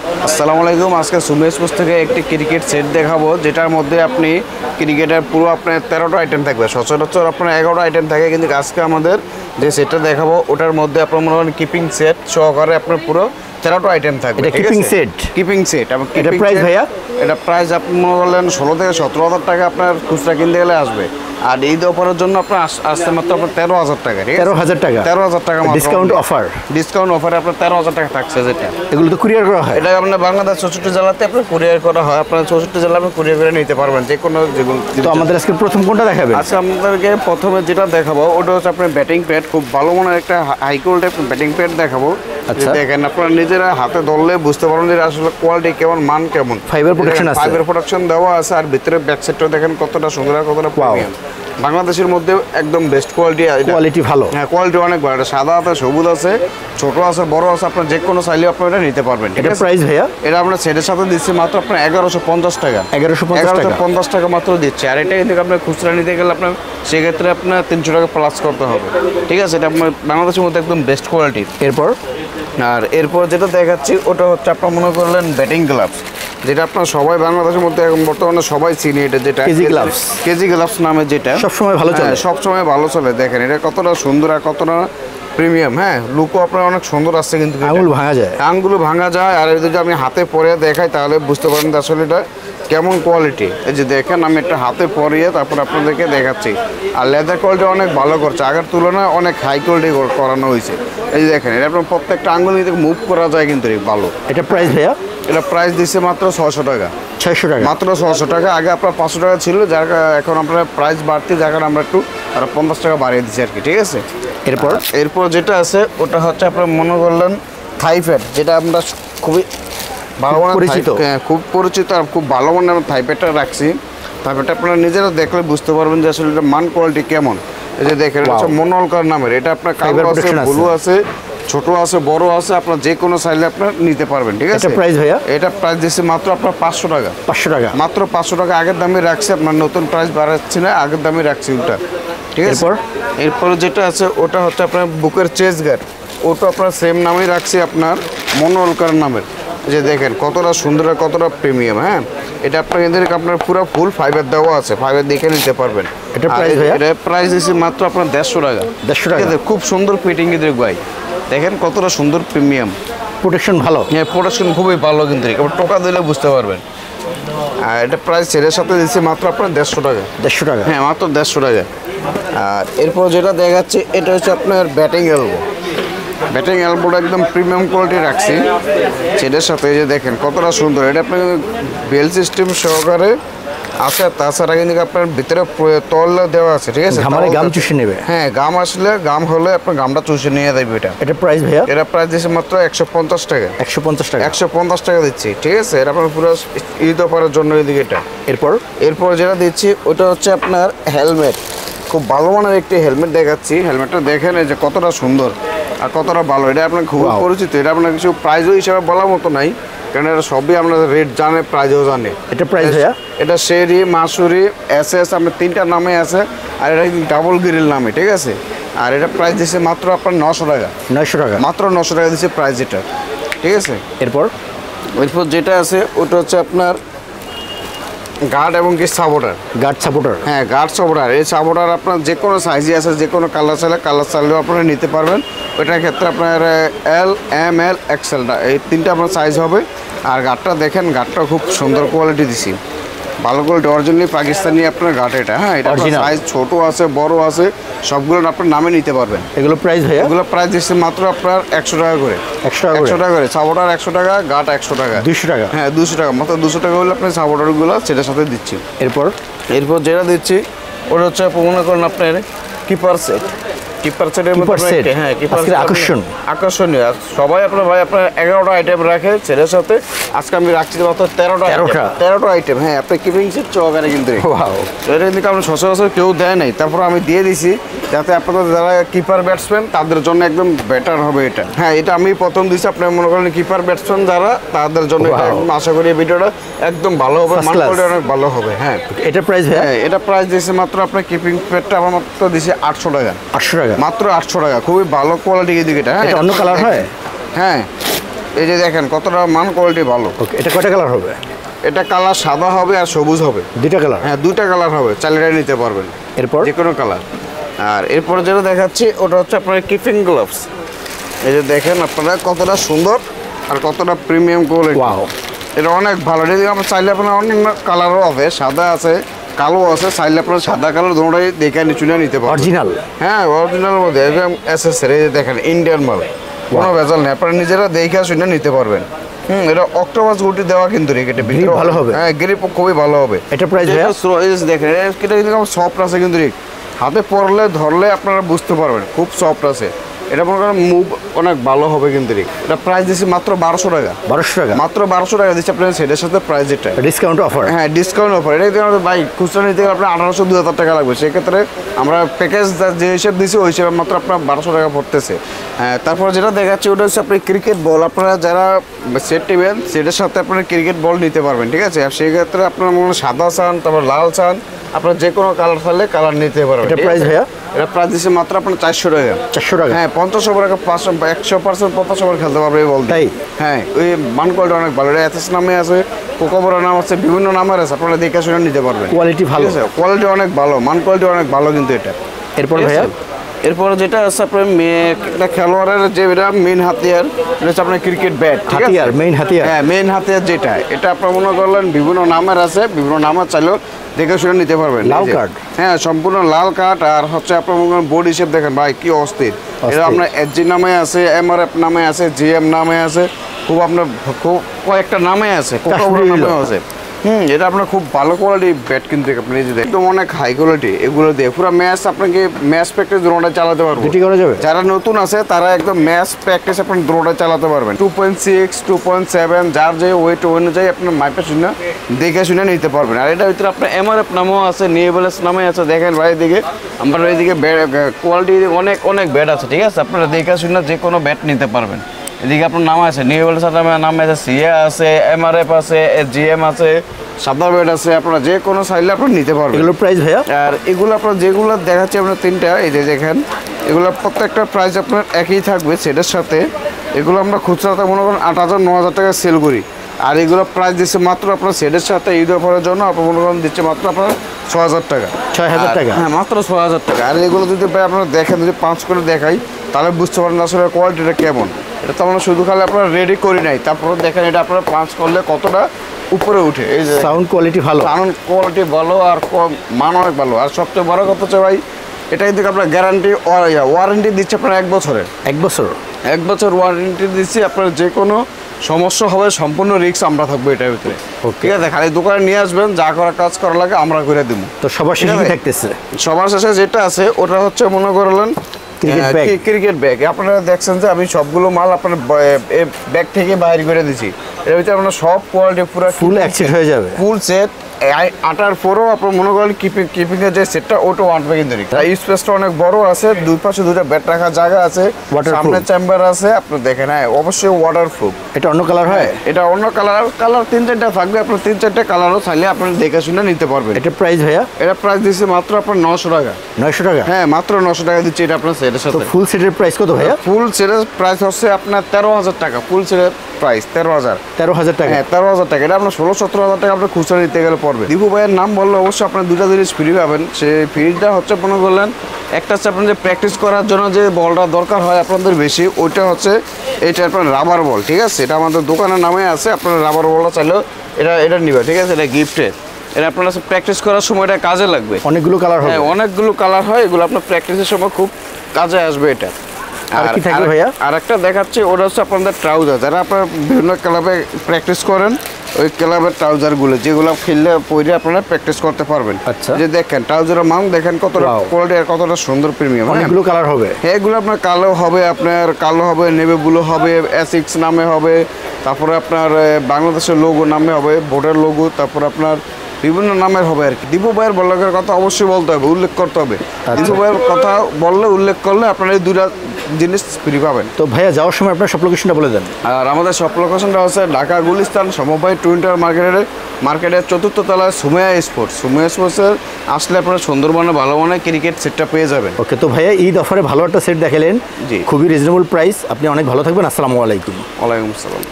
আসসালামু আলাইকুম। আজকে সুমেশ পোস্ট থেকে একটি ক্রিকেট সেট দেখাবো, যেটার মধ্যে আপনি ক্রিকেটের পুরো আপনার 13টা আইটেম থাকবে। সচরাচর আপনার 11টা আইটেম থাকে, কিন্তু আজকে আমাদের যে সেটটা দেখাবো ওটার মধ্যে আপনার মনে করেন কিপিং সেট সহকারে আপনার পুরো 13টা আইটেম থাকবে। এটা কিপিং সেট। Keeping set. এটা প্রাইস ভাইয়া? এটা প্রাইস আপনি মনে করলেন 16 থেকে 17,000 টাকা আপনার খুচরা কিনতে গেলে আসবে। আর ঈদ অফারের জন্য আপনার আসতে মাত্র আপনার 13,000 টাকা। 13,000 টাকা? 13,000 টাকা ডিসকাউন্ট অফার। ডিসকাউন্ট অফারে আপনার 13,000 টাকা থাকছে। যেটা এগুলো তো কুরিয়ার করা হয়? এটা আপনার বাংলাদেশ 64 জেলাতে আপনার কুরিয়ার করা হয়। আপনার 64 জেলা আপনি কুরিয়ার করে নিতে পারবেন যে কোনো যেগুলো। তো আমাদের আজকে প্রথম কোনটা দেখাবেন? আচ্ছা, আমাদেরকে প্রথমে যেটা দেখাবো ওটা হচ্ছে আপনার ব্যাটিং প্যাড। খুব ভালো মানের একটা হাই কোয়ালিটির ব্যাটিং প্যাড দেখাবো। আচ্ছা, দেখেন আপনারা নিজেরা হাতে ধরলে বুঝতে পারবেন যে আসলে কোয়ালিটি কেমন, মান কেমন। ফাইবার প্রোটেকশন আছে? ফাইবার প্রোটেকশন দেওয়া আছে। আর ভিতরে ব্যাক সাইডটা দেখেন কতটা সুন্দর, কতটা প্রিমিয়াম। বাংলাদেশের মধ্যে একদম বেস্ট কোয়ালিটি। কোয়ালিটি ভালো? হ্যাঁ, কোয়ালিটি অনেক ভালো। এটা সাদা আছে, সবুজ আছে, ছোট আছে, বড় আছে। আপনার যে কোনো চাইলে আপনারা এটা নিতে পারবেন। এটা প্রাইস ভাইয়া? এটা আমরা সেটের সাথে দিচ্ছি মাত্র আপনার 1150 টাকা। 1150 টাকা মাত্র দিচ্ছে। আর এটা কিন্তু আপনার খুচরা নিতে গেলে আপনার সেক্ষেত্রে আপনার 300 টাকা প্লাস করতে হবে। ঠিক আছে, এটা আপনার বাংলাদেশের মধ্যে একদম বেস্ট কোয়ালিটি। এরপর যেটা দেখাচ্ছি ওটা হচ্ছে আপনার মনে করলেন ব্যাটিং গ্লাভস, যেটা আপনার সবাই বাংলাদেশের মধ্যে এখন বর্তমানে সবাই চিনি। এটা যেটা কেজি গ্লাভস নামে, যেটা সবসময় ভালো চলে। সবসময় ভালো চলে। দেখেন এটা কতটা সুন্দর আর কতটা প্রিমিয়াম। হ্যাঁ, লুকও আপনার অনেক সুন্দর আসছে, কিন্তু আঙুল ভাঙা যায়। আর যদি আমি হাতে পরে দেখাই তাহলে বুঝতে পারেন আসলে এটা কেমন কোয়ালিটি। এই যে দেখেন আমি একটা হাতে পরিয়ে তারপর আপনাদেরকে দেখাচ্ছি। আর লেদার কোয়ালিটি অনেক ভালো করছে, আগের তুলনায় অনেক হাই কোয়ালিটি করানো হয়েছে। এই যে দেখেন এটা আপনার প্রত্যেকটা আঙুল নিতে মুভ করা যায়, কিন্তু ভালো। এটা প্রাইস ভাইয়া? এটা প্রাইস দিচ্ছে মাত্র 600 টাকা। 600 টাকা? মাত্র 600 টাকা। আগে আপনার 500 টাকা ছিল, যার এখন আপনার প্রাইস বাড়তি, যার কারণে আমরা একটু আরো 50 টাকা বাড়িয়ে দিচ্ছি আর কি। ঠিক আছে, এরপর যেটা আছে ওটা হচ্ছে আপনার মনে করলেন থাই প্যাড, যেটা আমরা খুবই ভালো পরিচিত। খুব পরিচিত আর খুব ভালো মানের থাই প্যাডটা রাখছি। থাই প্যাডটা আপনারা নিজেরা দেখলে বুঝতে পারবেন যে আসলে এটা মান কোয়ালিটি কেমন। এই যে দেখেন এটা হচ্ছে মনোলকার নামের। এটা আপনার কালো আছে, ব্লু আছে, ছোট আছে, বড় আছে। আপনার যে কোনো সাইজে আপনার নিতে পারবেন। ঠিক আছে, প্রাইস ভাইয়া? এটা প্রাইস দিচ্ছে মাত্র আপনার 500 টাকা। 500 টাকা? মাত্র 500 টাকা। আগের দামে রাখছি, আপনার নতুন প্রাইস বাড়াচ্ছি না, আগের দামে রাখছি ওটা। ঠিক আছে, এরপর যেটা আছে ওটা হচ্ছে আপনার বুকের চেস্ট গার্ড। ওটা আপনার সেম নামেই রাখছি, আপনার মনোলকার নামের। যে দেখেন কতটা সুন্দর, কতটা প্রিমিয়াম। হ্যাঁ, এটা আপনার পুরো ফুল ফাইবার দেওয়া আছে, ফাইবার দেখে নিতে পারবেন। এটা প্রাইস দিচ্ছি মাত্র আপনার 150 টাকা। 150 টাকা? খুব সুন্দর ফিটিং এদের গাই, দেখেন কতটা সুন্দর প্রিমিয়াম। প্রোটেকশন ভালো? হ্যাঁ, প্রোটেকশন খুবই ভালো, কিন্তু টোকা দিলে বুঝতে পারবেন। আর এটা প্রাইস সেটের সাথে দিচ্ছি মাত্র আপনার 150 টাকা। 150 টাকা? হ্যাঁ, মাত্র 150 টাকা। আর এরপর যেটা দেখাচ্ছে এটা হচ্ছে আপনার ব্যাটিং এলবো। ব্যাটিং এলবোটা একদম প্রিমিয়াম কোয়ালিটি রাখছি সেটার সাথে। এই যে দেখেন কতটা সুন্দর। এটা আপনার বেল সিস্টেম সহকারে আছে। তাছাড়া কিন্তু আপনার ভিতরে তল দেওয়া আছে। ঠিক আছে, গাম চুষে নেবে? হ্যাঁ, গাম হলে আপনার গামটা চুষে নিয়ে দেবে। এটা প্রাইস ভাইয়া? এটা প্রাইস দিচ্ছে মাত্র 150 টাকা। 150 টাকা? 150 টাকা দিচ্ছি। ঠিক আছে, এটা আপনার পুরো ঈদ অফারের জন্য এদিকে। এটা এরপর যেটা দিচ্ছি ওটা হচ্ছে আপনার হেলমেট। খুব ভালো মানের একটি হেলমেট দেখাচ্ছি। হেলমেটটা দেখেন এই যে কতটা সুন্দর আর কতটা ভালো। এটা আপনার খুব পরিচিত। এটা আপনার কিছু প্রাইজও হিসাবে বলার মতো নাই, কারণ এটা সবই আমরা রেট জানে, প্রাইজও জানে। এটা প্রাইস ভাইয়া? এটা শেরি, মাসুরি, SS আপনার 3টা নামে আছে। আর এটা ডাবল গ্রিল নামে। ঠিক আছে, আর এটা প্রাইস দিচ্ছে মাত্র আপনার 900 টাকা। 900 টাকা? মাত্র 900 টাকা দিচ্ছে প্রাইস এটা। ঠিক আছে, এরপর যেটা আছে ওটা হচ্ছে আপনার গার্ড এবং কি সাপোর্টার। হ্যাঁ, গার্ড সাপোর্টার। এই সাপোর্টার আপনার যে কোনো সাইজই আছে, যে কোনো কালার চাইলেও আপনারা নিতে পারবেন। ওইটার ক্ষেত্রে আপনার L, ML, XL এই 3টা আপনার সাইজ হবে। আর গার্ডটা দেখেন, গার্ডটা খুব সুন্দর কোয়ালিটি দিছি, ভালো কোয়ালিটি, অরিজিনালি পাকিস্তানি আপনার গার্ড এটা। হ্যাঁ, এটা সাইজ ছোট আছে, বড় আছে, সবগুলো আপনার নামে নিতে পারবেন। এগুলো প্রাইস ভাইয়া? এগুলো প্রাইস দিচ্ছে মাত্র আপনার 100 টাকা করে। 100 টাকা করে। সাপোর্টার 100 টাকা, গার্ড 100 টাকা। 200 টাকা? হ্যাঁ, 200 টাকা। মাত্র 200 টাকা হলে আপনার সাপোর্টারগুলো সেটার সাথে দিচ্ছি। এরপর যেটা দিচ্ছি ওটা হচ্ছে মনে করেন আপনার কিপার সেট। কিপার সেটের মধ্যে হ্যাঁ, আকর্ষণীয়। সবাই আপনার ভাই আপনার 11টা আইটেম রাখে সেটার সাথে। আজকে আমি রাখছি মাত্র 13টা আইটেম। হ্যাঁ, আপনার কিপিং সেট চৌকারে কিন্তু এটা কিন্তু আপনার সচরাচর কেউ দেয় নাই, তারপর আমি দিয়ে দিছি যাতে আপনাদের যারা কিপার ব্যাটসম্যান তাদের জন্য একদম বেটার হবে এটা। হ্যাঁ, এটা আমি প্রথম দিছি। আপনার মনে করেন কিপার ব্যাটসম্যান যারা, তাদের জন্য আশা করি ভিডিওটা একদম ভালো হবে, অনেক ভালো হবে। হ্যাঁ, এটা প্রাইস? হ্যাঁ, এটা প্রাইস দিয়েছে মাত্র আপনার কিপিং প্যাডটা আমার মাত্র দিয়েছে 800 টাকা। 800 টাকা? মাত্র 800 টাকা। খুবই ভালো কোয়ালিটি এদিকে। হ্যাঁ, অন্য কালার হয়? হ্যাঁ, এই যে দেখেন কতটা মান কোয়ালিটি ভালো। ওকে, এটা কয়টা কালার হবে? এটা কালার সাদা হবে আর সবুজ হবে। দুইটা কালার? হ্যাঁ, দুইটা কালার হবে, চাইলে নিতে পারবেন। এরপর যে কোনো কালার। আর এরপর যেটা দেখাচ্ছি ওটা হচ্ছে আপনার কিপিং গ্লাভস। এই যে দেখেন আপনারা কতটা সুন্দর আর কতটা প্রিমিয়াম কোয়ালিটি। ওয়াও, এটা অনেক ভালো। এটা আমরা চাইলে আপনার অনেক কালারও আছে, সাদা আছে, কালো আছে, চাইলে আপনার সাদা কালার দুটোই দেখে চুনে নিতে পারবেন। অরিজিনাল? হ্যাঁ, অরিজিনাল মধ্যে একদম এসএসআর। এই যে দেখেন ইন্ডিয়ান মাল, কোনো ভেজাল নেই, আপনারা নিজেরা দেখে শুনে নিতে পারবেন। এটা অক্টোপাস গুটি দেওয়া কিন্তু এটা গ্রিপ ভালো হবে। হ্যাঁ, গ্রিপ খুবই ভালো হবে। এটা প্রাইস দেখেন এটা কিন্তু সফট আছে, কিন্তু হাতে পড়লে ধরলে আপনারা বুঝতে পারবেন খুব সফট আছে। এটা মনে করেন মুভ অনেক ভালো হবে কিন্তু এটা প্রাইস দিচ্ছি মাত্র 1200 টাকা। 1200 টাকা? মাত্র 1200 টাকা দিচ্ছি আপনার সেটার সাথে প্রাইস এটা ডিসকাউন্ট অফার? হ্যাঁ, ডিসকাউন্ট অফার। এটা যদি আমাদের বাইক খুচরা নিতে গেলে আপনার 1800-2000 টাকা লাগবে, সেক্ষেত্রে আমরা প্যাকেজ যে হিসেবে দিচ্ছি ওই হিসেবে মাত্র আপনার 1200 টাকা পড়তেছে। হ্যাঁ, তারপর যেটা দেখাচ্ছি ওটা হচ্ছে আপনি ক্রিকেট বল। আপনারা যারা সেট নেবেন সেটার সাথে আপনারা ক্রিকেট বল নিতে পারবেন, ঠিক আছে? আর সেই ক্ষেত্রে আপনার মনে সাদা চান, তারপর লাল চান, আপনার যে কোনো কালার থাকলে কালার নিতে পারবেন। এটা প্রাইস ভাইয়া? এটা প্রাইস দিচ্ছে মাত্র আপনার 400 টাকা। 400 টাকা? হ্যাঁ, 50 ওভার 100% 50 ওভার খেলতে পারবে এই বল। তাই? হ্যাঁ, ওই মান কোয়ালিটি অনেক ভালো। এটা এসএস নামে আছে, কোকোবরা নাম আছে, বিভিন্ন নামের আছে, আপনারা দেখে শুনে নিতে পারবেন। কোয়ালিটি ভালো? কোয়ালিটি অনেক ভালো, মান কোয়ালিটি অনেক ভালো কিন্তু এটা। এরপর ভাইয়া? এরপরে যেটা আছে আপনার একটা খেলোয়াড়ের যে এটা মেইন হাতিয়ার, এটা হচ্ছে আপনার ক্রিকেট ব্যাট। হাতিয়ার? মেইন হাতিয়ার? হ্যাঁ, মেইন হাতিয়ার যেটা, এটা আপনার মনে করলেন বিভিন্ন নামের আছে, বিভিন্ন নামের চাইলেও দেখে শুনে নিতে পারবেন। লাল কার্ড? হ্যাঁ, সম্পূর্ণ লাল কার্ড। আর হচ্ছে আপনার মনে করেন বোর্ড হিসেবে দেখেন ভাই কি অস্থির। এটা আপনার এসজি নামে আছে, এমআরএফ নামে আছে, জিএম নামে আছে, খুব আপনার খুব কয়েকটা নামে আছে, কোকোবরা নামেও আছে। এটা আপনার খুব ভালো কোয়ালিটি ব্যাট কিন্তু আপনি যে একদম অনেক হাই কোয়ালিটি। এগুলো দিয়ে পুরো ম্যাচ আপনাকে ম্যাচ প্র্যাকটিস দ্রোণটা চালাতে পারবেন। যারা নতুন আছে তারা একদম ম্যাচ প্র্যাকটিস আপনার দ্রোণটা চালাতে পারবেন। 2.6, 2.7 যার যে ওয়েট অনুযায়ী আপনার মাইপে শুনে দেখে শুনে নিতে পারবেন। আর এটার ভিতরে আপনার এমআরএফ নামও আছে, নিউবেলেস নামে আছে। দেখেন ভাই এদিকে আমার এইদিকে কোয়ালিটি অনেক অনেক ব্যাট আছে, ঠিক আছে? আপনারা দেখে শুনে যে কোনো ব্যাট নিতে পারবেন। এদিকে আপনার নাম আছে নিউবেলেস নাম আছে, সিএ আছে, এমআরএফ আছে, জিএম আছে, সাদা ব্যাট আছে, আপনারা যে কোনো চাইলে আপনারা নিতে পারবেন। এগুলোর প্রাইস ভাইয়া? আর এগুলো আপনার যেগুলো দেখাচ্ছি আপনার তিনটা, এই যে দেখেন এগুলো প্রত্যেকটা প্রাইস আপনার একই থাকবে সেটার সাথে। এগুলো আমরা খুচরাতে মনে করেন 8000-9000 টাকা সেল করি। আর এগুলো প্রাইস দিচ্ছে মাত্র আপনার সেটের সাথে ঈদ অফারের জন্য আপনার মনে করেন দিচ্ছে মাত্র আপনার 6000 টাকা। 6000 টাকা? হ্যাঁ, মাত্র 6000 টাকা। আর এগুলো যদি ভাই আপনারা দেখেন, যদি 5 করে দেখাই তাহলে বুঝতে পারেন আসলে কোয়ালিটিটা কেমন। এটা তো আমরা শুধু খালি আপনারা রেডি করি নাই, তারপরে দেখেন এটা আপনারা 5 করলে কতটা উপরে উঠে। এই যে সাউন্ড কোয়ালিটি ভালো? সাউন্ড কোয়ালিটি ভালো আর মান অনেক ভালো। আর সবচেয়ে বড় কথা হচ্ছে ভাই এটা কিন্তু আপনার গ্যারান্টি ওয়ারেন্টি দিচ্ছে আপনার 1 বছরের। 1 বছর? 1 বছর ওয়ারেন্টি দিচ্ছি। আপনার যে কোনো সমস্যা হবে সম্পূর্ণ রিস্ক আমরা থাকবো এটার ভিতরে, ঠিক আছে? খালি দোকানে নিয়ে আসবেন, যা করার কাজ করা লাগে আমরা করে দেবো। তো সবার শেষে থাকতেছে? সবার শেষে যেটা আছে ওটা হচ্ছে মনে করলেন ক্রিকেট ব্যাগ। আপনারা দেখছেন যে আমি সবগুলো মাল আপনার ব্যাগ থেকে বাইরে করে দিচ্ছি। এর ভিতরে আপনার সব কোয়ালিটি পুরো ফুল অ্যাক্সেট হয়ে যাবে, ফুল সেট। 8 পরেও আপনার মনে করেন কিপিং এর যে সেটটা ওটা আনবে কিন্তু স্পেসটা অনেক বড় আছে, দুই পাশে দুটো ব্যাট রাখার জায়গা আছে, সামনে চেম্বার আছে। আপনি দেখেন, হ্যাঁ অবশ্যই ওয়াটারপ্রুফ। এটা অন্য কালার হয়? এটা অন্য কালার 3-4টা থাকবে, আপনার 3-4টা কালারও চাইলে আপনি দেখে শুনে নিতে পারবেন। এটা প্রাইস ভাইয়া? এটা প্রাইস দিচ্ছে মাত্র আপনার 900 টাকা। 900 টাকা? হ্যাঁ, মাত্র 900 টাকা দিচ্ছে এটা আপনার সেটের সাথে। ফুল সেটের প্রাইস কত ভাইয়া? ফুল সেটের প্রাইস হচ্ছে আপনার 13000 টাকা। ফুল সেটের প্রাইস 13000 টাকা? হ্যাঁ, 13000 টাকা। এটা আপনার 16-17 টাকা আপনার খুচরা নিতে গেলে পড়বে। দীপু ভাইয়ের নাম বললে অবশ্যই আপনার দুটা জিনিস ফ্রি পাবেন। সেই ফ্রিটা হচ্ছে মনে করলেন একটা হচ্ছে আপনার যে প্র্যাকটিস করার জন্য যে বলটা দরকার হয় আপনাদের বেশি, ওইটা হচ্ছে এটা আপনার রাবার বল, ঠিক আছে? এটা আমাদের দোকানের নামে আছে, আপনার রাবার বলটা চাইলেও এটা নিবে, ঠিক আছে? এটা গিফটের। এটা আপনার প্র্যাকটিস করার সময় এটা কাজে লাগবে। অনেকগুলো কালার হয়? হ্যাঁ, অনেকগুলো কালার হয়। এগুলো আপনার প্র্যাকটিসের সময় খুব কাজে আসবে এটা। আর কি থাকবে ভাইয়া? আর একটা দেখাচ্ছি ওটা হচ্ছে আপনাদের ট্রাউজার। যারা আপনারা বিভিন্ন ক্লাবে প্র্যাকটিস করেন ওই ক্লাবের ট্রাউজারগুলো যেগুলো খেললে পরে আপনারা প্র্যাকটিস করতে পারবেন। আচ্ছা, যে দেখেন ট্রাউজারের মান দেখেন কতটা কোয়ালিটি আর কতটা সুন্দর প্রিমিয়াম। অনেকগুলো কালার হবে। হ্যাঁ, এগুলো আপনার কালো হবে, আপনার কালো হবে, নেভি ব্লু হবে, এসিক্স নামে হবে, তারপরে আপনার বাংলাদেশের লোগো নামে হবে, বোর্ডের লোগো, তারপর আপনার বিভিন্ন নামের হবে আর কি। দীপু ভাইয়ের ব্লগের কথা অবশ্যই বলতে হবে, উল্লেখ করতে হবে। দীপু ভাইয়ের কথা বললে, উল্লেখ করলে আপনারা এই দুইটা জিনিস ফ্রি পাবেন। তো ভাইয়া যাওয়ার সময় আপনার সব লোকেশনটা বলে দেন। আর আমাদের সব লোকেশনটা হচ্ছে ঢাকা গুলিস্তান সমবায় টুইন্টার মার্কেটের 4th তলায় সুমেয়া স্পোর্টসের আসলে আপনারা সুন্দরবনে ভালো মানের ক্রিকেট সেটটা পেয়ে যাবেন। ওকে, তো ভাইয়া ঈদ অফারে ভালো একটা সেট দেখালেন, জি, খুবই রিজনেবল প্রাইস। আপনি অনেক ভালো থাকবেন। আসসালামু আলাইকুম। ওয়ালাইকুম আসসালাম।